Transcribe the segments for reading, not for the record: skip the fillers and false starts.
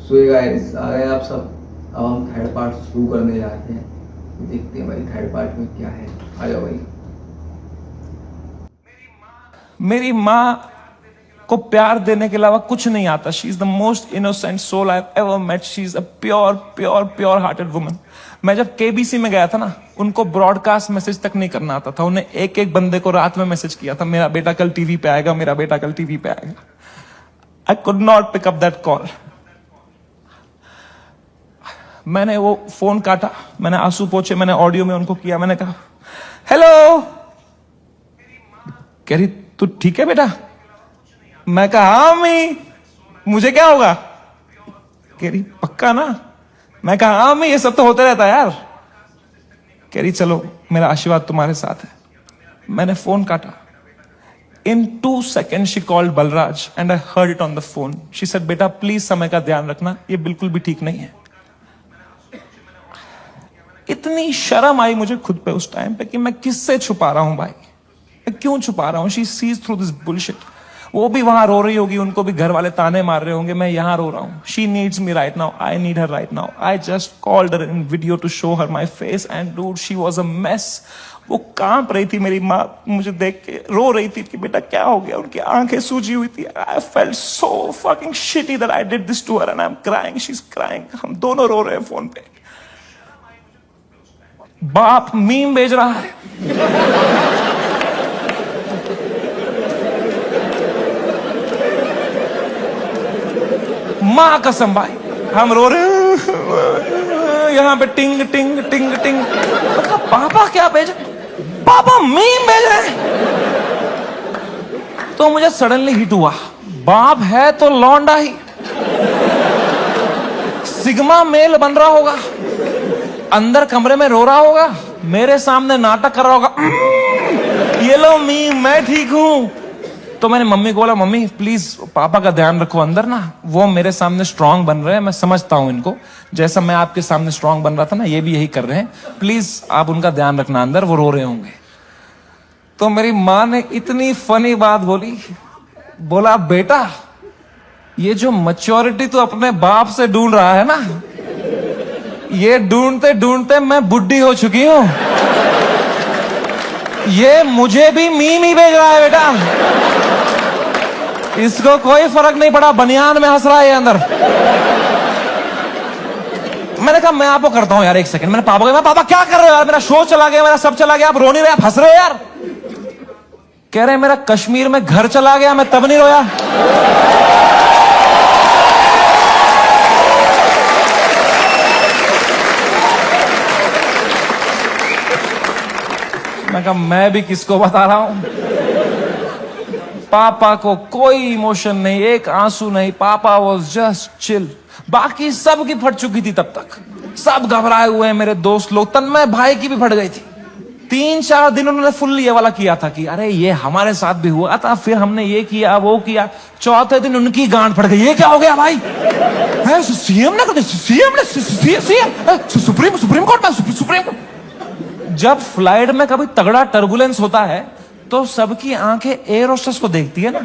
सो ये गाइस आ गए आप सब। अब हम थर्ड पार्ट शुरू करने जा रहे हैं, तो देखते हैं भाई थर्ड पार्ट में क्या है। आ जाओ भाई। मेरी माँ को प्यार देने के अलावा कुछ नहीं आता। She is the most innocent soul I ever met. She is a pure pure pure hearted woman. मैं जब केबीसी में गया था ना, उनको ब्रॉडकास्ट मैसेज तक नहीं करना आता था। उन्हें एक एक बंदे को रात में मैसेज किया था, मेरा बेटा कल टीवी पे आएगा, मेरा बेटा कल टीवी पे आएगा। I could not pick up that call. मैंने वो फोन काटा, मैंने आंसू पोछे, मैंने ऑडियो में उनको किया, मैंने कहा हेलो। कह रही तू ठीक है बेटा? मैं कहा हाँ अम्मी, मुझे क्या होगा? कह रही पक्का ना? मैं कहा हाँ अम्मी, ये सब तो होता रहता है यार। कह रही चलो मेरा आशीर्वाद तुम्हारे साथ है। मैंने फोन काटा। In 2 seconds she called Balraj and I heard it on the phone. She said बेटा प्लीज समय का ध्यान रखना, ये बिल्कुल भी ठीक नहीं है। इतनी शर्म आई मुझे खुद पे उस टाइम पे कि मैं किससे छुपा रहा हूं भाई, मैं क्यों छुपा रहा हूं। She sees through this bullshit. वो भी वहां रो रही होगी, उनको भी घर वाले ताने मार रहे होंगे, मैं यहां रो रहा हूं। She needs me right now, I need her right now. I just called her in video to show her my face and dude she was a mess. वो कांप रही थी, मेरी माँ मुझे देख के रो रही थी कि बेटा क्या हो गया। उनकी आंखें सूजी हुई थी। I felt so fucking shitty that I did this to her and I am crying, she is crying. हम दोनों रो रहे हैं फोन पे। बाप मीम भेज रहा है, मां कसम भाई हम रो रहे हैं। यहां पे टिंग टिंग टिंग टिंग। पापा क्या भेज, पापा मीम भेज रहे हैं। तो मुझे सडनली हिट हुआ, बाप है तो लौंडा ही सिग्मा मेल बन रहा होगा, अंदर कमरे में रो रहा होगा, मेरे सामने नाटक कर रहा होगा। ये लो मीम, मैं ठीक हूं। तो मैंने मम्मी को बोला मम्मी प्लीज पापा का ध्यान रखो अंदर ना, वो मेरे सामने स्ट्रांग बन रहे हैं, मैं समझता हूं इनको, जैसा मैं आपके सामने स्ट्रांग बन रहा था ना, ये भी यही कर रहे हैं, प्लीज आप उनका ध्यान रखना, अंदर वो रो रहे होंगे। तो मेरी माँ ने इतनी फनी बात बोली, बोला बेटा ये जो मैच्योरिटी तो अपने बाप से ढूंढ रहा है ना, ये ढूंढते ढूंढते मैं बुढ़ी हो चुकी हूं। ये मुझे भी मीम ही भेज रहा है बेटा, इसको कोई फर्क नहीं पड़ा, बनियान में हंस रहा है ये अंदर। मैंने कहा मैं आपको करता हूं यार, एक सेकंड। मैंने पापा को, मैं पापा क्या कर रहे हो यार, मेरा शो चला गया, मेरा सब चला गया, आप रो नहीं रहे, आप हंस रहे हो यार। कह रहे मेरा कश्मीर में घर चला गया, मैं तब नहीं रोया। मैं कहा मैं भी किसको बता रहा हूं। पापा को कोई इमोशन नहीं, एक आंसू नहीं, पापा वॉज जस्ट चिल। बाकी सब की फट चुकी थी तब तक, सब घबराए हुए हैं मेरे दोस्त लोग, तन्मय भाई की भी फट गई थी। 3-4 दिन उन्होंने फुल ये वाला किया था कि अरे ये हमारे साथ भी हुआ था, फिर हमने ये किया वो किया। चौथे दिन उनकी गांड फट गई, ये क्या हो गया भाई, सीएम ने सुप्रीम कोर्ट में सुप्रीम कोर्ट। जब फ्लाइट में कभी तगड़ा टर्बुलेंस होता है तो सबकी आंखें एयर होस्टेस को देखती है ना।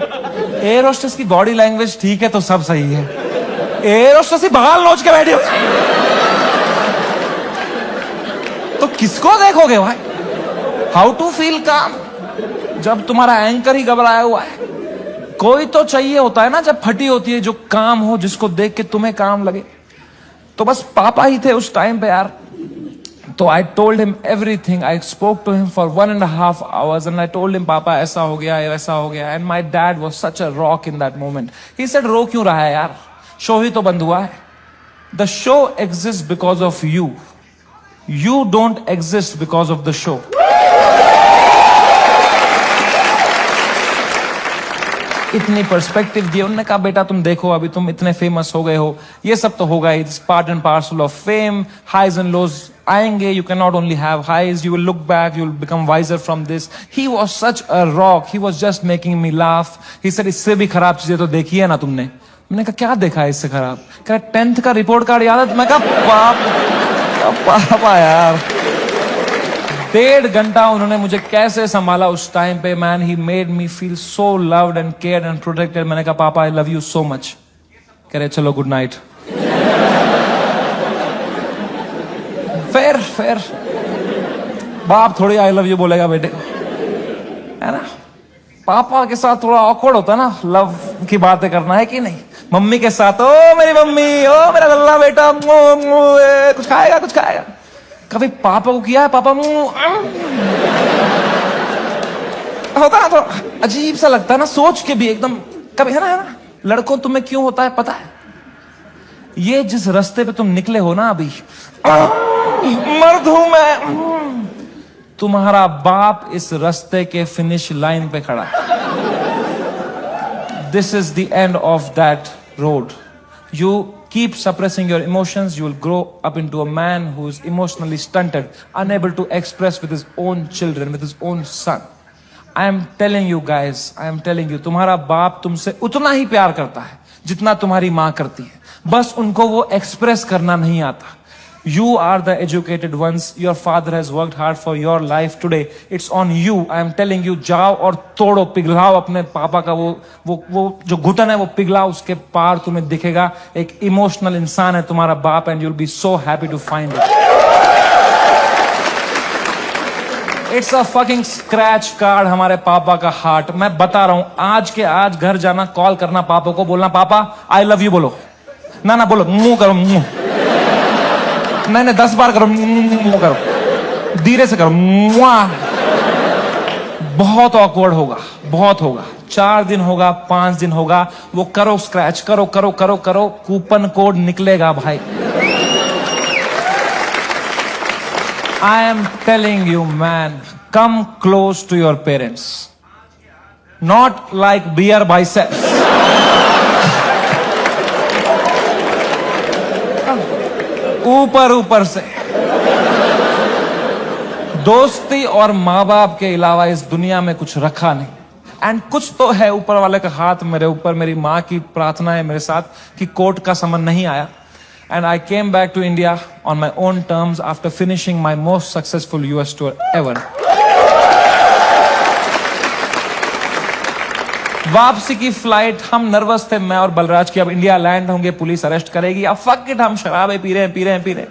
एयर होस्टेस की बॉडी लैंग्वेज ठीक है तो सब सही है, एयर होस्टेस ही बगाल नोच के बैठी हुई, तो किसको देखोगे भाई। हाउ टू फील काम जब तुम्हारा एंकर ही घबराया हुआ है। कोई तो चाहिए होता है ना जब फटी होती है, जो काम हो, जिसको देख के तुम्हें काम लगे। तो बस पापा ही थे उस टाइम पे यार। तो I told him everything. I spoke to him for 1.5 hours and I told him पापा ऐसा हो गया, वैसा हो गया। And my dad was such a rock in that moment. He said रो क्यों रहा है यार, शो ही तो बंद हुआ है। The show exists because of you. You don't exist because of the show. इतनी पर्सपेक्टिव दी। उन्होंने कहा बेटा तुम देखो अभी तुम इतने फेमस हो गए हो, ये सब तो होगा, it's part and parcel of fame, highs and lows आएंगे, you can not only have highs, you will look back, you will become wiser from this. He was such a rock, he was just making me laugh. He said इससे भी खराब चीजें तो देखी है ना तुमने। मैंने कहा क्या देखा है इससे खराब? कहा 10th का रिपोर्ट कार्ड याद है? मैं कहा पापा यार। 1.5 घंटा उन्होंने मुझे कैसे संभाला उस टाइम पे, man he made me feel so loved and cared and protected. मैंने कहा पापा I love you so much. कह रहे चलो गुड नाइट। फिर बाप थोड़ी आई लव यू बोलेगा बेटे को, है ना। पापा के साथ थोड़ा ऑकवर्ड होता है ना लव की बातें करना, है कि नहीं। मम्मी के साथ ओ मेरी मम्मी, ओ मेरा लल्ला बेटा, कुछ खाएगा कुछ खाएगा। कभी पापा को किया है पापा होता ना, तो अजीब सा लगता है ना, सोच के भी एकदम कभी, है ना। लड़कों तुम्हें क्यों होता है पता है, ये जिस रास्ते पे तुम निकले हो ना अभी, मर्द हूं मैं, तुम्हारा बाप इस रास्ते के फिनिश लाइन पे खड़ा है। This is the end of that road. You keep suppressing your emotions, you will grow up into a man who is emotionally stunted, unable to express with his own children, with his own son. I am telling you guys, I am telling you, तुम्हारा बाप तुमसे उतना ही प्यार करता है जितना तुम्हारी माँ करती है, बस उनको वो एक्सप्रेस करना नहीं आता। You are the educated ones. Your father has worked hard for your life today. It's on you. I am telling you, जाओ और तोड़ो, पिघलाओ अपने पापा का वो जो घुटन है वो पिघलाओ, उसके पार तुम्हें दिखेगा एक इमोशनल इंसान है तुम्हारा बाप, and you'll be so happy to find it. It's a fucking scratch card हमारे पापा का हार्ट। मैं बता रहा हूं, आज के आज घर जाना, कॉल करना पापा को, बोलना पापा आई लव यू बोलो, ना बोलो मुंह करो, मुंह नहीं 10 बार करो, मुंह करो, धीरे से करो, बहुत ऑकवर्ड होगा, बहुत होगा। 4 दिन होगा, 5 दिन होगा, वो करो स्क्रैच, करो करो करो करो, कूपन कोड निकलेगा भाई। I am telling you man, come close to your parents, not like beer biceps. ऊपर ऊपर से। दोस्ती और माँ बाप के अलावा इस दुनिया में कुछ रखा नहीं। एंड कुछ तो है ऊपर वाले का हाथ मेरे ऊपर, मेरी माँ की प्रार्थना है मेरे साथ कि कोर्ट का समन नहीं आया। And I came back to India on my own terms after finishing my most successful US tour ever. वापसी की फ्लाइट, हम नर्वस थे मैं और बलराज की, अब इंडिया लैंड होंगे, पुलिस अरेस्ट करेगी, अब फक इट, हम शराबें पी रहे हैं।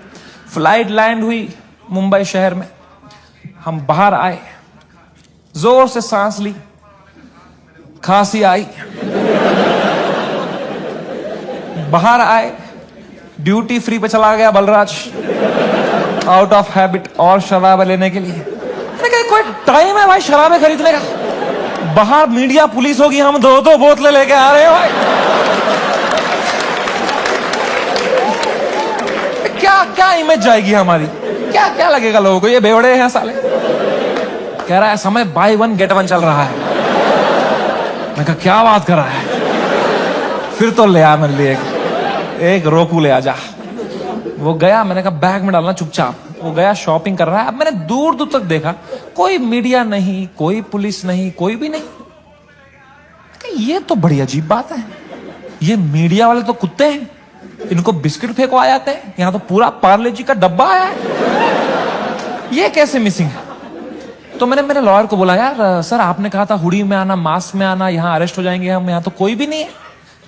फ्लाइट लैंड हुई मुंबई शहर में, हम बाहर आए, जोर से सांस ली, खांसी आई, बाहर आए, ड्यूटी फ्री पे चला गया बलराज आउट ऑफ हैबिट और शराबें लेने के लिए। कोई टाइम है भाई शराबें खरीदने का? बाहर मीडिया पुलिस होगी, हम 2-2 बोतलें लेके आ रहे हैं भाई। क्या इमेज जाएगी हमारी, क्या लगेगा लोगों को, ये बेवड़े हैं साले। कह रहा है समय बाय 1 गेट 1 चल रहा है। मैं कहा क्या बात कर रहा है? फिर तो ले आ मेरे लिए एक रोकू ले आ जा। वो गया, मैंने कहा बैग में डालना चुपचाप। वो गया, शॉपिंग कर रहा है। अब मैंने दूर दूर तक देखा, कोई मीडिया नहीं, कोई पुलिस नहीं, कोई भी नहीं। ये तो बड़ी अजीब बात है, ये मीडिया वाले तो कुत्ते हैं, इनको बिस्किट फेंको आ जाते हैं, यहां तो पूरा पार्ले जी का डब्बा आया है, ये कैसे मिसिंग है? तो मैंने मेरे लॉयर को बोला, यार सर आपने कहा था हुडी में आना, मास्क में आना, यहां अरेस्ट हो जाएंगे हम, यहां तो कोई भी नहीं है।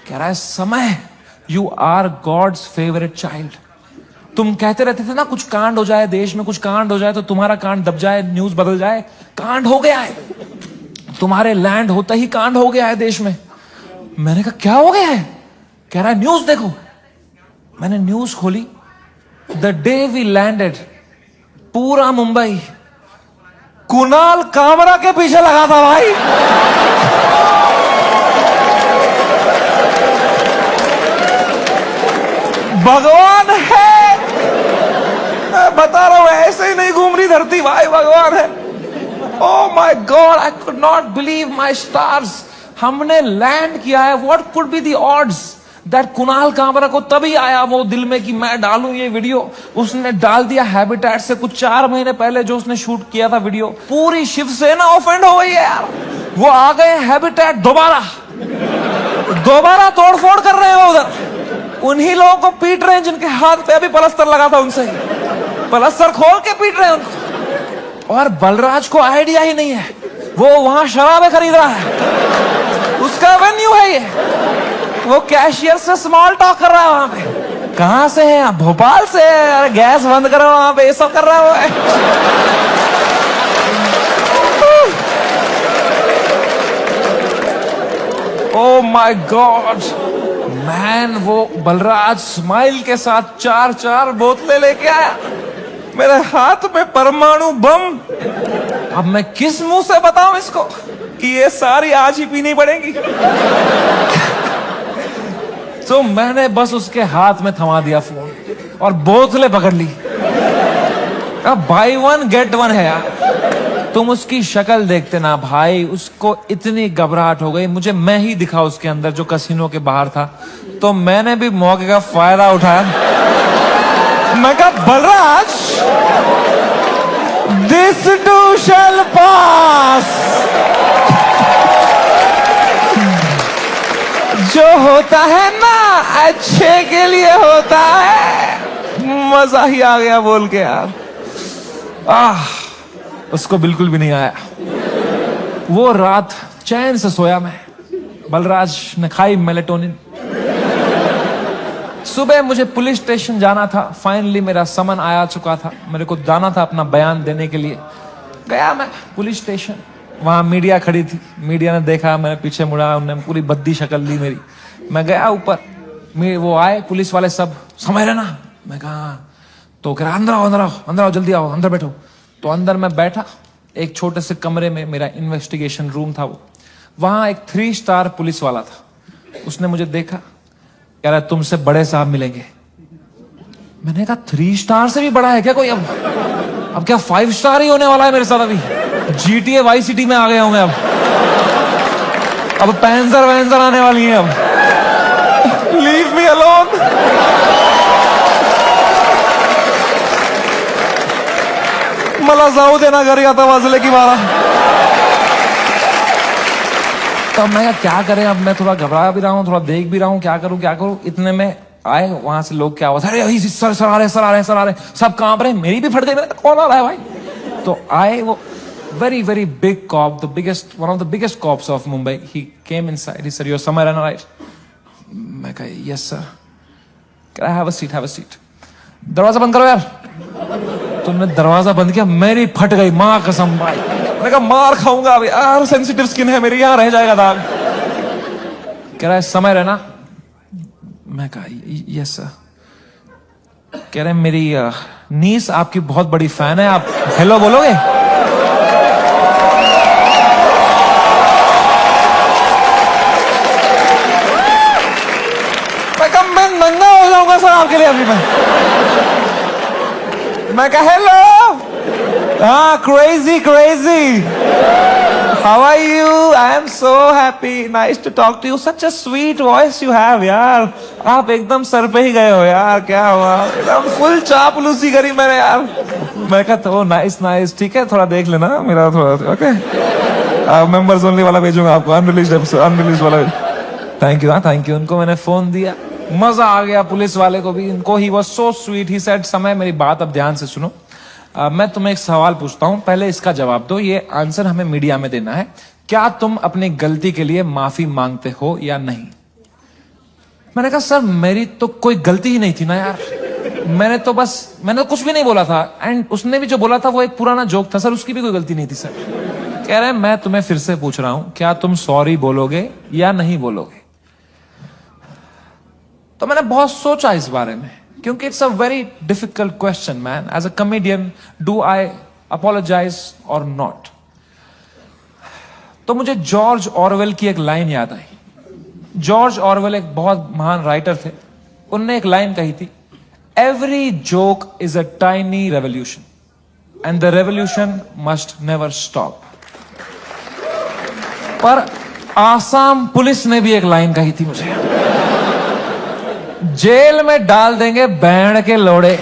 कह रहा है समय, you are God's favourite child. तुम कहते रहते थे ना कुछ कांड हो जाए देश में, कुछ कांड हो जाए तो तुम्हारा कांड दब जाए, न्यूज बदल जाए। कांड हो गया है, तुम्हारे लैंड होता ही कांड हो गया है देश में। मैंने कहा क्या हो गया है? कह रहा है न्यूज देखो। मैंने न्यूज खोली, द डे वी लैंडेड, पूरा मुंबई कुणाल कामरा के पीछे लगा था भाई। भगवान है, बता रहा हूं, ऐसे ही नहीं घूम रही धरती भाई, भगवान है। Oh my God, I could not believe my stars. हमने लैंड किया है। What could be the odds that Kunal Kamra को तभी आया वो दिल में कि मैं डालूं ये वीडियो। उसने डाल दिया हैबिटेट से कुछ 4 महीने पहले जो उसने शूट किया था वीडियो। पूरी शिवसेना ऑफेंड हो गई है यार। वो आ गए हैबिटेट, दोबारा तोड़फोड़ कर रहे हैं उधर। उन्हीं लोगों को पीट रहे हैं जिनके हाथ पे अभी पलस्तर लगा था, उनसे पलस्तर खोल के पीट रहे हैं उनको। और बलराज को आइडिया ही नहीं है, वो वहां शराबें खरीद रहा है, उसका वेन्यू है ये। वो कैशियर से स्मॉल टॉक कर रहा है वहां पे। कहाँ से है आप? भोपाल से? अरे गैस बंद करो, वहां पे ये सब कर रहा है। ओ माय गॉड मैन, वो बलराज स्माइल के साथ 4-4 बोतलें लेके आया, मेरे हाथ में परमाणु बम। अब मैं किस मुंह से बताऊं इसको कि ये सारी आज ही पीनी पड़ेगी। तो मैंने बस उसके हाथ में थमा दिया फोन और बोतलें पकड़ ली। अब बाय 1 गेट 1 है यार। तुम उसकी शक्ल देखते ना भाई, उसको इतनी घबराहट हो गई, मुझे मैं ही दिखा उसके अंदर जो कसिनो के बाहर था। तो मैंने भी मौके का फायदा उठाया। मैं कहा बलराज, दिस टू शैल पास। जो होता है ना अच्छे के लिए होता है। मजा ही आ गया बोल के यार। उसको बिल्कुल भी नहीं आया। वो रात चैन से सोया मैं। बलराज ने खाई मेलेटोनिन। सुबह मुझे पुलिस स्टेशन जाना था। फाइनली मेरा समन आया चुका था। मेरे को जाना था अपना बयान देने के लिए। गया मैं पुलिस स्टेशन। वहां मीडिया खड़ी थी। मीडिया ने देखा, मैंने पीछे मुड़ा, उन्होंने पूरी बद्दी शक्ल ली मेरी। मैं गया ऊपर, वो आए पुलिस वाले सब, समय रहना। मैं कहा, तो कह रहा अंदर आओ, अंदर आओ, अंदर आओ, जल्दी आओ, अंदर बैठो। तो अंदर मैं बैठा एक छोटे से कमरे में, मेरा इन्वेस्टिगेशन रूम था वो। वहां एक 3 स्टार पुलिस वाला था। उसने मुझे देखा, कह रहा तुमसे बड़े साहब मिलेंगे। मैंने कहा 3 स्टार से भी बड़ा है क्या कोई? अब क्या 5 स्टार ही होने वाला है मेरे साथ? अभी GTA वाई सिटी में आ गया हूं मैं। अब पैंसर वैंसर आने वाली है। अब लीव मी अलोन। मला जाऊ देना घरी, आता वाजले की 12। तो मैं क्या करें? अब मैं थोड़ा घबरा भी रहा हूँ, थोड़ा देख भी रहा हूँ, क्या करूँ क्या करूँ। इतने में आए वहां से लोग, क्या आवाज, अरे सर आ रहे, सर आ रहे, सर आ रहे, सब कांप रहे। मेरी भी फट गई, कौन आ रहा है भाई? तो आए वो very very big cop, one of the biggest cops of Mumbai. He came inside. He said, "You're somewhere in right?" मैं कहा, "Yes sir." Can I have a seat? Have a seat. दरवाजा बंद करो यार। तुमने दरवाजा बंद किया, मेरी फट गई, माँ कसम भाई। मैंने कहा मार खाऊंगा अभी यार, सेंसिटिव स्किन है मेरी, यहाँ रह जाएगा दाग। कह रहा है समय रहना। मैं कहा यस सर। कह रहे मेरी नीस आपकी बहुत बड़ी फैन है, आप हेलो बोलोगे? मैं नंगा हो जाऊंगा सर आपके लिए अभी। मैं कहा हेलो। हाँ, crazy crazy, how are you? I am so happy, nice to talk to you, such a sweet voice you have यार। आप एकदम सर पे ही गए हो यार, क्या हुआ? एकदम फुल चापलूसी करी मैंने यार। मैं कहता हूँ नाइस नाइस, ठीक है थोड़ा देख लेना मेरा थोड़ा, ओके मेंबर्स ओनली वाला भेजूंगा आपको, अनरिलीज्ड वाला। Thank you. हाँ थैंक यू। उनको मैंने फोन दिया, मजा आ गया पुलिस वाले को भी। इनको he was so sweet. He said समय, मेरी बात अब ध्यान से सुनो। मैं तुम्हें एक सवाल पूछता हूं, पहले इसका जवाब दो। ये आंसर हमें मीडिया में देना है। क्या तुम अपनी गलती के लिए माफी मांगते हो या नहीं? मैंने कहा सर मेरी तो कोई गलती ही नहीं थी ना यार, मैंने तो कुछ भी नहीं बोला था। एंड उसने भी जो बोला था वो एक पुराना जोक था सर, उसकी भी कोई गलती नहीं थी सर। कह रहे हैं मैं तुम्हें फिर से पूछ रहा हूं, क्या तुम सॉरी बोलोगे या नहीं बोलोगे? तो मैंने बहुत सोचा इस बारे में, क्योंकि it's a very difficult question man. As a comedian, do I apologise और नॉट? तो मुझे जॉर्ज ऑरवेल की एक लाइन याद आई। जॉर्ज ऑरवेल एक बहुत महान राइटर थे। उनने एक लाइन कही थी, every joke is a tiny revolution and the revolution must never stop. पर आसाम पुलिस ने भी एक लाइन कही थी मुझे, जेल में डाल देंगे बैंड के लोड़े।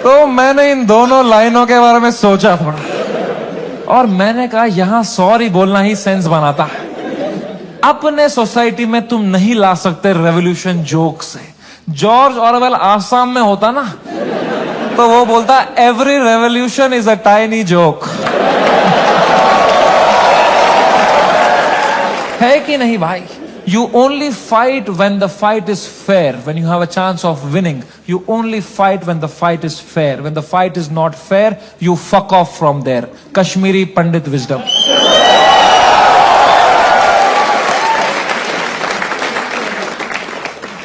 तो मैंने इन दोनों लाइनों के बारे में सोचा थोड़ा, और मैंने कहा यहां सॉरी बोलना ही सेंस बनाता है। अपने सोसाइटी में तुम नहीं ला सकते रेवोल्यूशन जोक से। जॉर्ज ऑरवेल आसाम में होता ना, तो वो बोलता every revolution is a tiny joke. है कि नहीं भाई? You only fight when the fight is fair, when you have a chance of winning. You only fight when the fight is fair. When the fight is not fair, you fuck off from there. Kashmiri Pandit wisdom.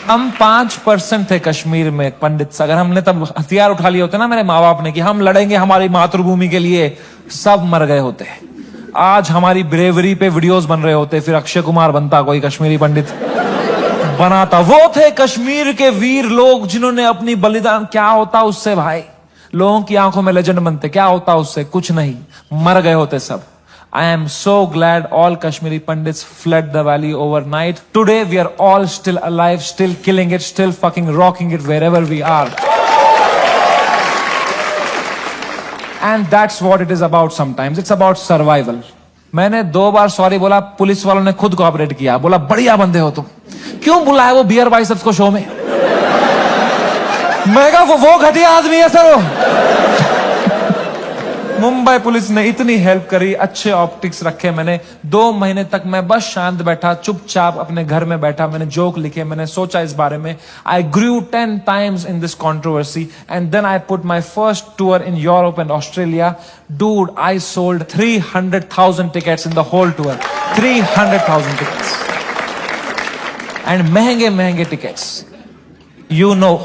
हम 5% थे कश्मीर में पंडित। अगर हमने तब हथियार उठा लिए होते ना मेरे माँ बाप ने कि हम लड़ेंगे हमारी मातृभूमि के लिए, सब मर गए होते। आज हमारी ब्रेवरी पे वीडियोस बन रहे होते, फिर अक्षय कुमार बनता, कोई कश्मीरी पंडित बनाता। वो थे कश्मीर के वीर लोग जिन्होंने अपनी बलिदान। क्या होता उससे भाई? लोगों की आंखों में लेजेंड बनते। क्या होता उससे? कुछ नहीं, मर गए होते सब। I am so glad all Kashmiri Pandits fled the valley overnight. Today we are all still alive, still killing it, still fucking rocking it wherever we are. And that's what it is about sometimes. It's about survival. मैंने 2 बार sorry बोला, police वालों ने खुद cooperate किया, बोला बढ़िया बंदे हो तुम। क्यों बुलाया वो बियर बाइसेप्स को शो में? मैं कहा वो घटिया आदमी है सर वो। मुंबई पुलिस ने इतनी हेल्प करी, अच्छे ऑप्टिक्स रखे मैंने। 2 महीने तक मैं बस शांत बैठा, चुपचाप अपने घर में बैठा। मैंने जोक लिखे, मैंने सोचा इस बारे में। आई ग्रू 10 times in this controversy and then I put my first tour in Europe and Australia. Dude, I sold 300,000 tickets in the whole tour. 300,000 tickets. And महंगे tickets. You know.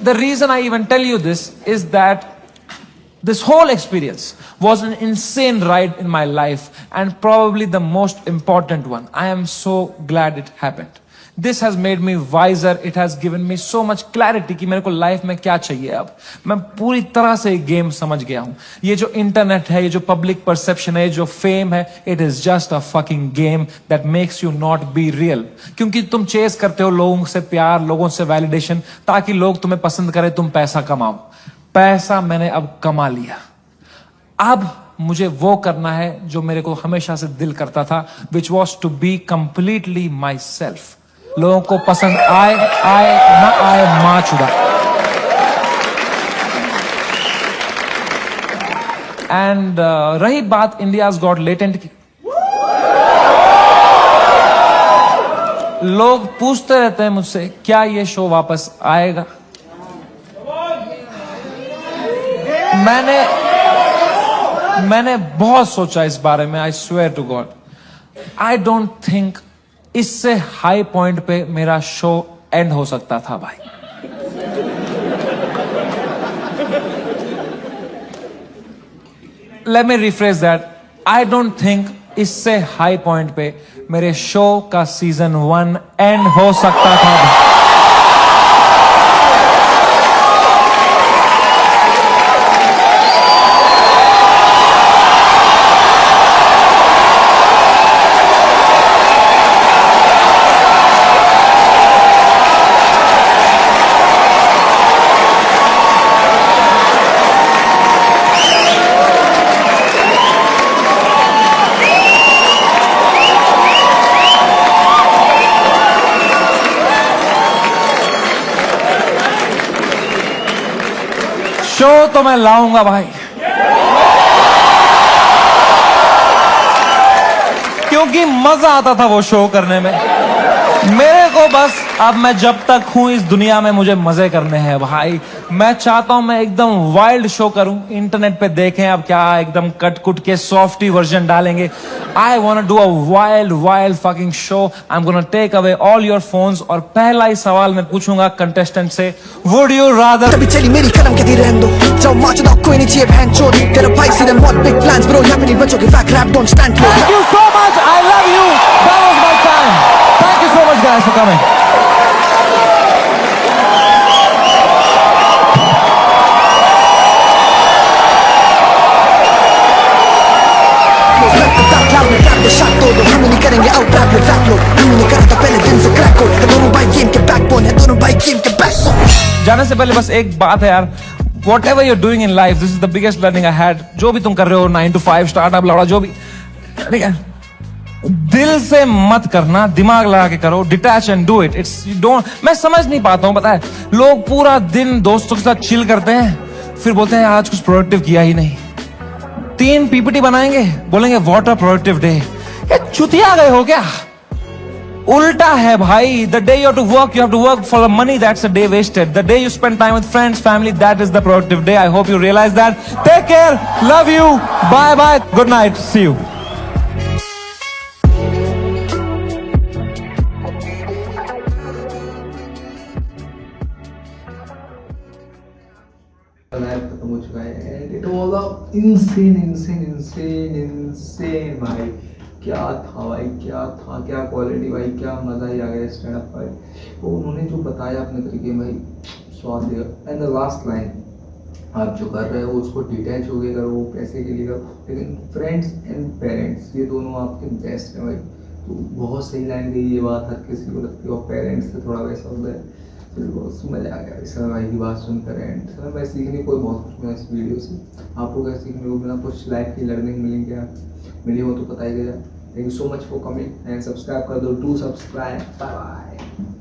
The reason I even tell you this is that this whole experience was an insane ride in my life and probably the most important one. I am so glad it happened. This has made me wiser. It has given me so much clarity कि मेरे को life में क्या चाहिए। अब मैं पूरी तरह से गेम समझ गया हूं। ये जो इंटरनेट है, ये जो पब्लिक परसेप्शन है, जो फेम है, it is just a fucking game that makes you not be real. क्योंकि तुम चेस करते हो लोगों से प्यार, लोगों से वैलिडेशन, ताकि लोग तुम्हें पसंद करें, तुम पैसा कमाओ। पैसा मैंने अब कमा लिया। अब मुझे वो करना है जो मेरे को हमेशा से दिल करता था, which was to be completely myself. लोगों को पसंद आए ना आए, मां चुदा। एंड रही बात इंडियाज गॉट लेटेंट की, लोग पूछते रहते हैं मुझसे क्या ये शो वापस आएगा। मैंने बहुत सोचा इस बारे में। I swear to God, I don't think इससे हाई पॉइंट पे मेरा शो एंड हो सकता था भाई। Let me rephrase that. I don't think इससे हाई पॉइंट पे मेरे शो का सीजन 1 एंड हो सकता था भाई। शो तो मैं लाऊंगा भाई, क्योंकि मजा आता था वो शो करने में मेरे को। बस अब मैं जब तक हूं इस दुनिया में मुझे मजे करने हैं भाई। मैं चाहता हूं मैं एकदम वाइल्ड शो करूं। इंटरनेट पे देखें अब क्या एकदम कट कुट के सॉफ्टी वर्जन डालेंगे। I want to do a wild fucking show. I am gonna take away all your phones और पहला ही सवाल मैं पूछूंगा कंटेस्टेंट से, वुड यू रादर। कभी चली मेरी कलम के दी रहने दो, जाओ माचो दा कोई नहीं चाहिए बहन चोद। तेरा भाई see them what big plans bro, यहाँ पे नहीं बचोगे fake rap don't stand close. Thank you so much, I love you, that was my time. Thank you so much guys for coming. हम नहीं करेंगे आउट रैप में फैक लोग, हम नहीं करता पहले दिन से क्रैक कोड। दोनों भाई गेम के बैकबोन है, दोनों भाई गेम के बैकबोन। जाने से पहले बस एक बात है यार, whatever you're doing in life, this is the biggest learning I had। जो भी तुम कर रहे हो, 9 to 5 स्टार्टअप लौड़ा, जो भी, ठीक है, दिल से मत करना, दिमाग लगा के करो, detach and do it. It's you don't. मैं समझ नहीं पाता हूं, पता है, लोग पूरा दिन दोस्तों के साथ चिल करते हैं, फिर बोलते हैं आज कुछ प्रोडक्टिव किया ही नहीं। 3 PPT बनाएंगे, बोलेंगे व्हाट अ प्रोडक्टिव डे। ये चुतिया गए हो क्या? उल्टा है भाई. The day you have to work for the money. That's a day wasted. The day you spend time with friends, family, that is the productive day. I hope you realize that. Take care. Love you. Bye bye. Good night. See you. Life खत्म हो चुका है and it was a insane भाई. क्या था भाई, क्या quality भाई, क्या मज़ा ही आ गया स्टैंड अप भाई. वो उन्होंने जो बताया अपने तरीके में भाई स्वाद दिया. एंड द लास्ट लाइन, आप जो कर रहे हो उसको डिटैच हो गए करो, पैसे के लिए करो, लेकिन फ्रेंड्स एंड पेरेंट्स ये दोनों आपके बेस्ट हैं भाई. तो बहुत सही लाइन गई, ये बात हर किसी को लगती है और पेरेंट्स से थोड़ा वैसा होता है. तो बहुत मज़ा आ गया इस समय भाई की बात सुनकर. एंड समय भाई सीखने को बहुत कुछ मिला इस वीडियो से. आपको क्या सीखने को मिला, कुछ लाइफ की लर्निंग मिली क्या, मिली हो तो बताइएगा. Thank you so much for coming and subscribe कर दो. Do subscribe. Bye bye.